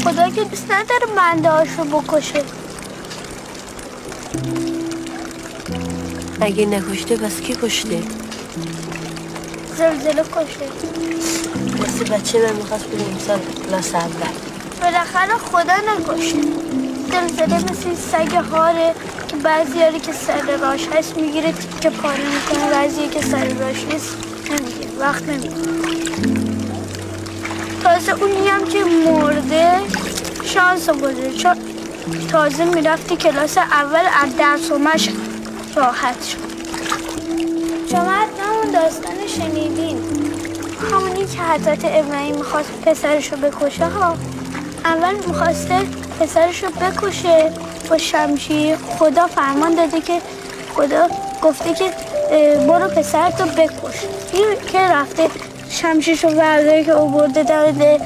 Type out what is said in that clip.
خدا که دوست نداره بنده هاشو بکشه. اگه نکشته پس کی کشته؟ زلزله کشته. مثل بچه من میخواست بریم سال کلاس اول. بالاخره خدا نکشه. زلزله مثل سگ هاره که بعضیاری که سر راش هست میگیره که پاره میکنه، بعضی که سر راش نیست نمیگیره، وقت نمیگیره. تازه اونی هم که مرده شانس بوده، چون تازه میرفتی کلاس اول از درسومش راحت شد. شما حتما اون داستان شنیدین، همونی که حضرت ابراهیم میخواست پسرشو بکشه ها. اول میخواسته پسرشو بکشه با شمشیر. خدا فرمان داده که خدا گفته که برو پسرتو بکش. این که رفته شمشیرشو برداره که او برده داده